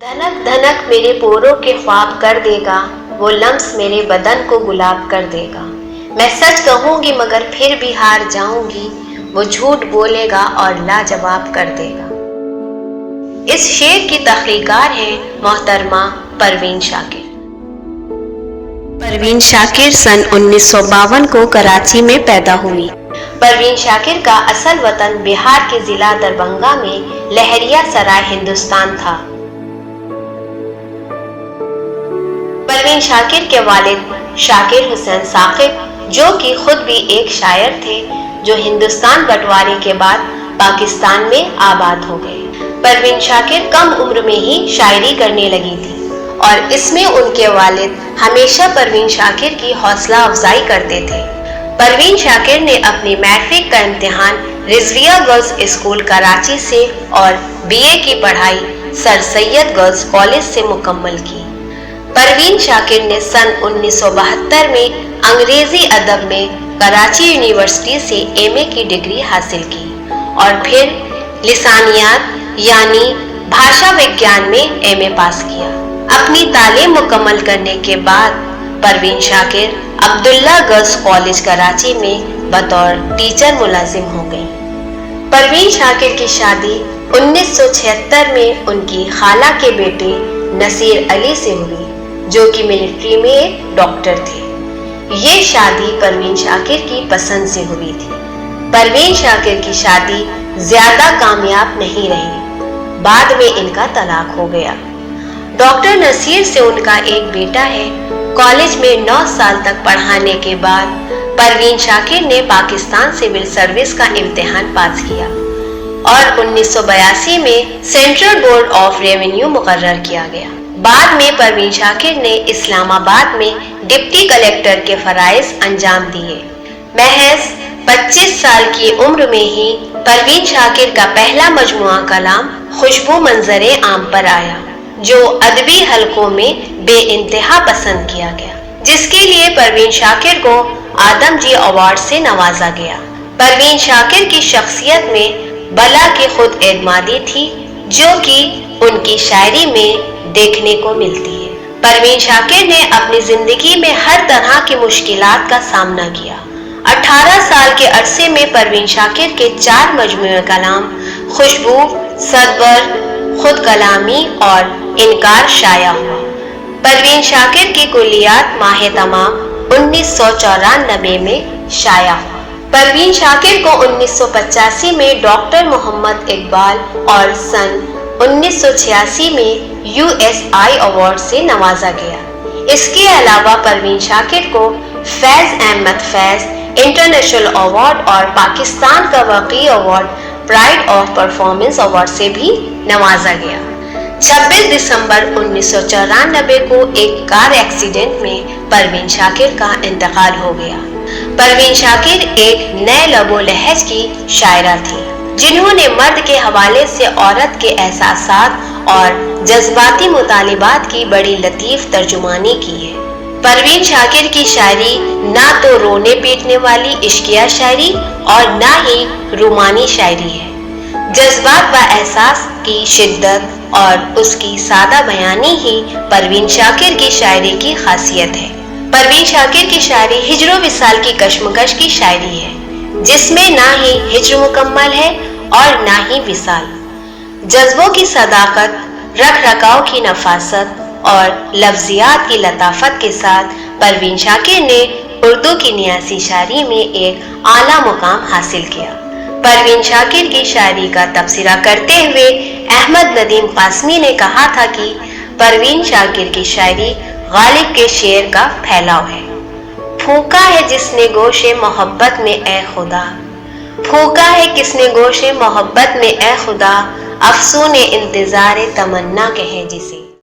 دھنک دھنک میرے پوروں کے خواب کر دے گا، وہ لمس میرے بدن کو گلاب کر دے گا۔ میں سچ کہوں گی مگر پھر بھی ہار جاؤں گی، وہ جھوٹ بولے گا اور لاجواب کر دے گا۔ اس شعر کی تخلیقار ہیں محترمہ پروین شاکر۔ پروین شاکر سن 1952 کو کراچی میں پیدا ہوئی۔ پروین شاکر کا اصل وطن بہار کے ضلع دربھنگہ میں لہریہ سرائے ہندوستان تھا۔ پروین شاکر کے والد شاکر حسین ثاقب، جو کہ خود بھی ایک شاعر تھے، جو ہندوستان بٹوارے کے بعد پاکستان میں آباد ہو گئے۔ پروین شاکر کم عمر میں ہی شاعری کرنے لگی تھی اور اس میں ان کے والد ہمیشہ پروین شاکر کی حوصلہ افزائی کرتے تھے۔ پروین شاکر نے اپنی میٹرک کا امتحان رضویہ گرلز اسکول کراچی سے اور BA کی پڑھائی سر سید گرلز کالج سے مکمل کی۔ پروین شاکر نے سن 1972 میں انگریزی ادب میں کراچی یونیورسٹی سے MA کی ڈگری حاصل کی اور پھر لسانیات یعنی بھاشا وگیان میں MA پاس کیا۔ اپنی تعلیم مکمل کرنے کے بعد پروین شاکر عبداللہ گرلز کالج کراچی میں بطور ٹیچر ملازم ہو گئی۔ پروین شاکر کی شادی 1976 میں ان کی خالہ کے بیٹے نصیر علی سے ہوئی، جو کہ ملٹری میں ایک ڈاکٹر تھے۔ یہ شادی پروین شاکر کی پسند سے ہوئی تھی۔ پروین شاکر کی شادی زیادہ کامیاب نہیں رہی، بعد میں ان کا طلاق ہو گیا۔ ڈاکٹر نصیر سے ان کا ایک بیٹا ہے۔ کالج میں 9 سال تک پڑھانے کے بعد پروین شاکر نے پاکستان سول سروس کا امتحان پاس کیا اور 1982 میں سینٹرل بورڈ آف ریونیو مقرر کیا گیا۔ بعد میں پروین شاکر نے اسلام آباد میں ڈپٹی کلیکٹر کے فرائض انجام دیے۔ محض 25 سال کی عمر میں ہی پروین شاکر کا پہلا مجموعہ کلام خوشبو منظر عام پر آیا، جو ادبی حلقوں میں بے انتہا پسند کیا گیا، جس کے لیے پروین شاکر کو آدم جی ایوارڈ سے نوازا گیا۔ پروین شاکر کی شخصیت میں بلا کی خود اعتمادی تھی، جو کہ ان کی شاعری میں دیکھنے کو ملتی ہے۔ پروین شاکر نے اپنی زندگی میں ہر طرح کی مشکلات کا سامنا کیا۔ 18 سال کے عرصے میں پروین شاکر کے 4 مجموعہ کلام خوشبو، صدبر، خود کلامی اور انکار شائع ہوا۔ پروین شاکر کی کلیات ماہ تمام 1994 میں شائع ہوا۔ پروین شاکر کو 1985 میں ڈاکٹر محمد اقبال اور سن 1986 میں USI ایوارڈ سے نوازا گیا۔ اس کے علاوہ پروین شاکر کو فیض احمد فیض انٹرنیشنل ایوارڈ اور پاکستان کا وقی award pride of performance award سے بھی نوازا گیا۔ 26 دسمبر 1994 کو ایک کار ایکسیڈنٹ میں پروین شاکر کا انتقال ہو گیا۔ پروین شاکر ایک نئے لب و لہج کی شاعرہ تھی، جنہوں نے مرد کے حوالے سے عورت کے احساسات اور جذباتی مطالبات کی بڑی لطیف ترجمانی کی ہے۔ پروین شاکر کی شاعری نہ تو رونے پیٹنے والی عشقیہ شاعری اور نہ ہی رومانی شاعری ہے۔ جذبات و احساس کی شدت اور اس کی سادہ بیانی ہی پروین شاکر کی شاعری کی خاصیت ہے۔ پروین شاکر کی شاعری ہجر و وصال کی کشمکش کی شاعری ہے، جس میں نہ ہی ہجر مکمل ہے اور نہ ہی وصال۔ جذبوں کی صداقت، رکھ رکھاؤ کی نفاست اور لفظیات کی لطافت کے ساتھ پروین شاکر نے اردو کی نیاسی شاعری میں ایک اعلیٰ مقام حاصل کیا۔ پروین شاکر کی شاعری کا تبصرہ کرتے ہوئے احمد ندیم قاسمی نے کہا تھا کہ پروین شاکر کی شاعری غالب کے شعر کا پھیلاؤ ہے۔ پھونکا ہے جس نے گوش محبت میں اے خدا، پھونکا ہے کس نے گوش محبت میں اے خدا، افسون انتظار تمنا کہے جسے۔